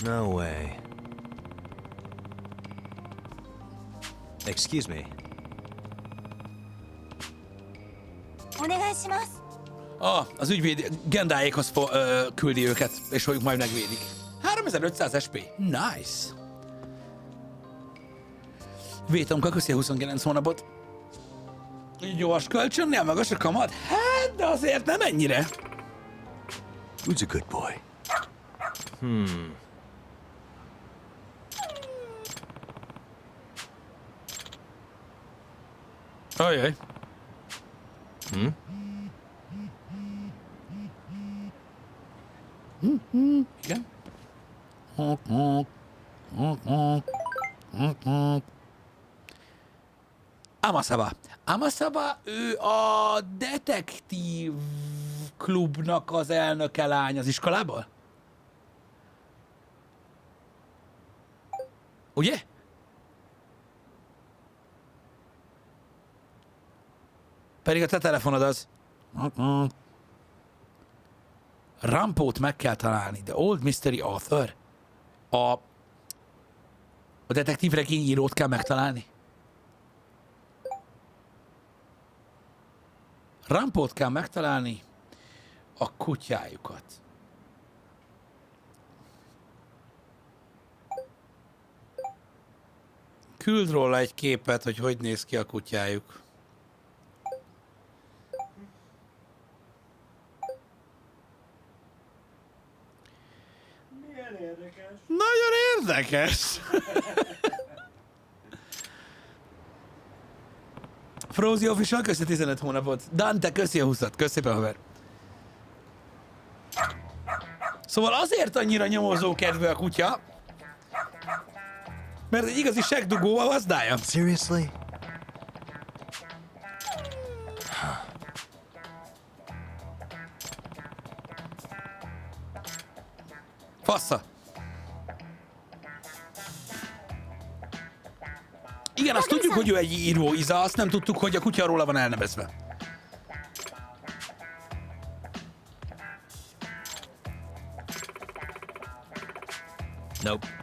Speaker 3: No way. Excuse me.
Speaker 1: Az ügyvéd Gendáékhoz küldi őket, és hogy majd megvédik. 3500 SP. Nice. Vétomka, köszi a 29 hónapot. Gyors kölcsönnél magas a kamat? Hát, de azért nem ennyire.
Speaker 3: Who's a good boy?
Speaker 1: Ajaj. Igen. Amasaba, ő a detektív klubnak az elnöke lány az iskolából? Ugye? Pedig a te telefonod az. Rampót meg kell találni. The Old Mystery Author. A detektív regényírót kell megtalálni. Rampót kell megtalálni, a kutyájukat. Küld róla egy képet, hogy néz ki a kutyájuk.
Speaker 8: Milyen érdekes.
Speaker 1: Nagyon érdekes. Frozi Official, köszi 15 hónapot. Dante, köszi a 20-at. Köszi szépen, haver. Szóval azért annyira nyomozó kedvű a kutya, mert egy igazi segdugó a gazdája.
Speaker 3: Seriously?
Speaker 1: Fassa. Igen, azt tudjuk, hogy ő egy író, Iza, azt nem tudtuk, hogy a kutya róla van elnevezve.
Speaker 3: Nope.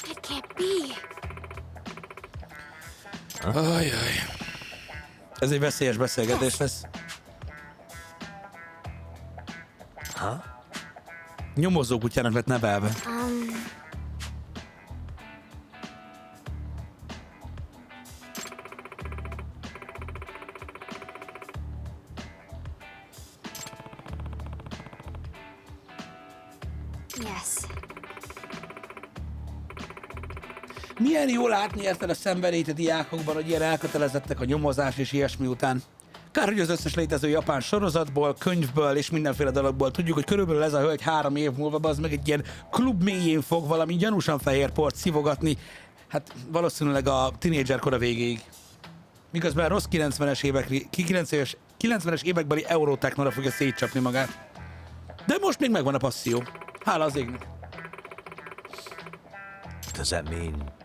Speaker 6: It can't be.
Speaker 1: Ajaj. Ez egy veszélyes beszélgetés lesz.
Speaker 3: Huh?
Speaker 1: Nyomozó kutyának lett nevelve.
Speaker 6: Yes.
Speaker 1: Milyen jó látni, érted, a szenvedélyt a diákokban, hogy ilyen elkötelezettek a nyomozás és ilyesmi után. Kár, hogy az összes létező japán sorozatból, könyvből és mindenféle dologból tudjuk, hogy körülbelül ez a hölgy 3 év múlva az meg egy ilyen klub mélyén fog valami gyanúsan fehér port szivogatni. Hát valószínűleg a tinédzserkora végéig. Miközben rossz 90-es évekbeli eurotechnora fogja szétcsapni magát. De most még megvan a passzió. Hála az égnek.
Speaker 3: Does that mean...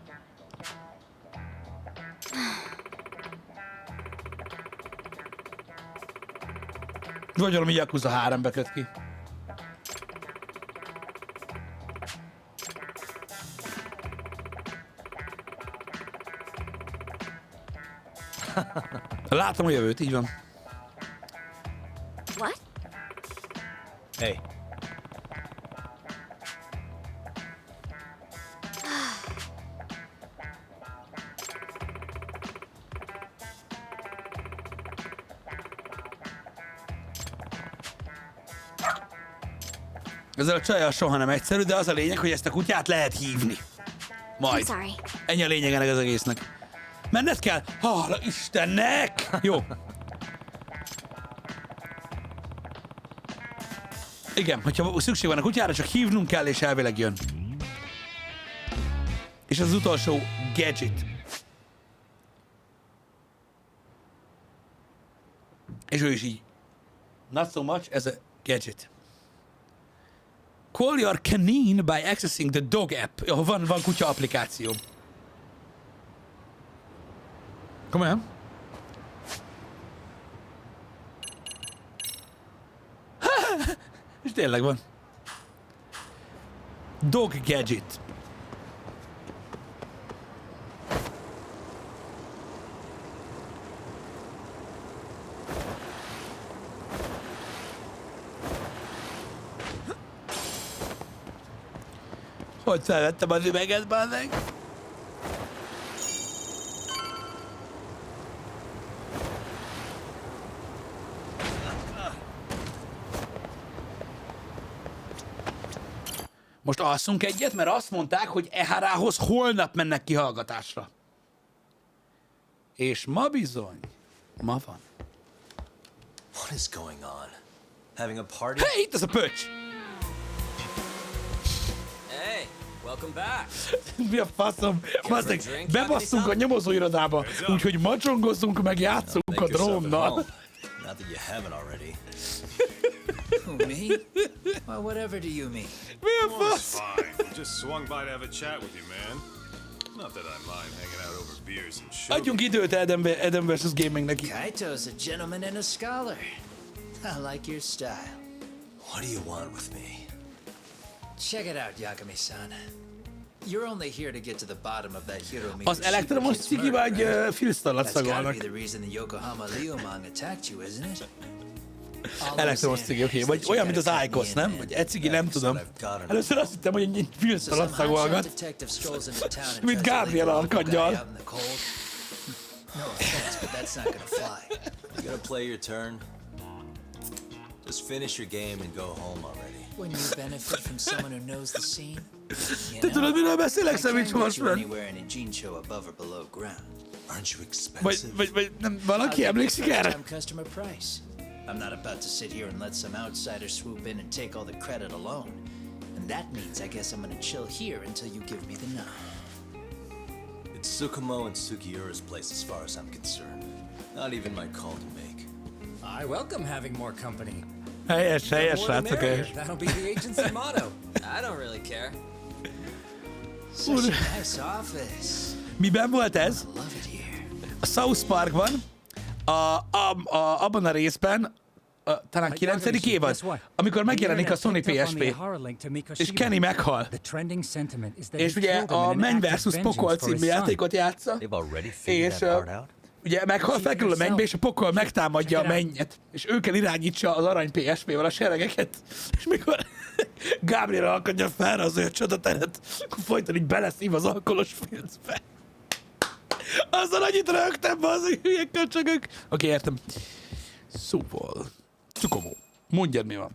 Speaker 1: Vagy valami Yakuza 3 köt ki. Látom a jövőt, így van.
Speaker 6: What?
Speaker 3: Hey.
Speaker 1: Ezzel a csajjal soha nem egyszerű, de az a lényeg, hogy ezt a kutyát lehet hívni. Majd.
Speaker 6: I'm sorry.
Speaker 1: Ennyi a lényeg ennek az egésznek. Menned kell? Hála Istennek! Jó. Igen, hogyha szükség van a kutyára, csak hívnunk kell, és elvileg jön. És az utolsó gadget. És ő is így. Not so much as a gadget. Call your canine by accessing the dog app. Ja, van kutya applikáció. Komolyan? És tényleg van. Dog gadget. Hogy felvettem az üveget, bazdmeg? Most alszunk egyet, mert azt mondták, hogy EHR-hoz holnap mennek kihallgatásra. És ma bizony, ma van.
Speaker 3: What is going on? Having a party?
Speaker 1: Hey, itt ez a pöcs!
Speaker 2: Hey, welcome back.
Speaker 1: Mi a faszom? Bazdmeg, bebasszunk a nyomozóirodába, úgyhogy macsongozzunk, meg játszunk a drónnal.
Speaker 3: Not that you haven't already.
Speaker 4: Who, me? Well, whatever do you mean?
Speaker 1: Mi a fasz?
Speaker 8: Fine. We just swung by to have a chat with you, man. Not that I mind hanging out over beers and shit.
Speaker 1: Adjunk időt Eden vs. Gaming neki.
Speaker 4: Kaito's a gentleman and a scholar. I like your style.
Speaker 3: What do you want with me?
Speaker 4: Check it out, Yakami-san. You're only here to get to the bottom of that Hiromi
Speaker 1: Az elektromos cigi vagy filztalat
Speaker 4: That's gotta
Speaker 1: szagolnak?
Speaker 4: be the reason the Yokohama Liumang attacked you, isn't it?
Speaker 1: Elektromos cigi, oké. Vagy olyan, mint az Icos, nem? Vagy egy cigi, nem tudom. Először azt hittem, hogy egy filztalat szagolgat. Mint Gabriel alkangyal.
Speaker 4: No offense, but that's not gonna fly.
Speaker 3: You gotta play your turn. Just finish your game and go home already.
Speaker 4: When you benefit from someone who knows the scene, you
Speaker 1: Te tudod, miről beszélek,
Speaker 4: I
Speaker 1: Savage
Speaker 4: can't get you
Speaker 1: Horseman?
Speaker 4: anywhere in a jean show above or below ground.
Speaker 3: Aren't you expensive?
Speaker 1: Vagy nem, valaki emlékszik erre?
Speaker 4: Time customer price. I'm not about to sit here and let some outsider swoop in and take all the credit alone. And that means I guess I'm gonna chill here until you give me the nod.
Speaker 3: It's Tsukumo and Sugiura's place as far as I'm concerned. Not even my call to make.
Speaker 9: I welcome having more company.
Speaker 1: Helyes,
Speaker 9: More the
Speaker 1: srácok,
Speaker 9: merrier.
Speaker 1: helyes.
Speaker 9: That'll be the agency motto.
Speaker 2: I don't really care.
Speaker 4: Such a nice office.
Speaker 1: Miben volt ez?
Speaker 4: I love it here.
Speaker 1: A South Parkban, abban a részben, talán 9. évad, amikor megjelenik a Sony PSP, és Kenny meghal. És ugye a Menny vs. Pokol című játékot játsza,
Speaker 3: They've already
Speaker 1: és
Speaker 3: figured that part out?
Speaker 1: ugye meghal, felkerül a mennybe, és a pokol megtámadja a mennyet, és ő kell irányítsa az arany PSP-vel a seregeket, és mikor Gabriel alkadja fel az ő csodateret, akkor folyton így beleszív az alkoholos filcbe. Azzal annyit rögtem, az hülyek köcsögök. Oké, értem. Szóval, Tsukumo, mondjad, mi van.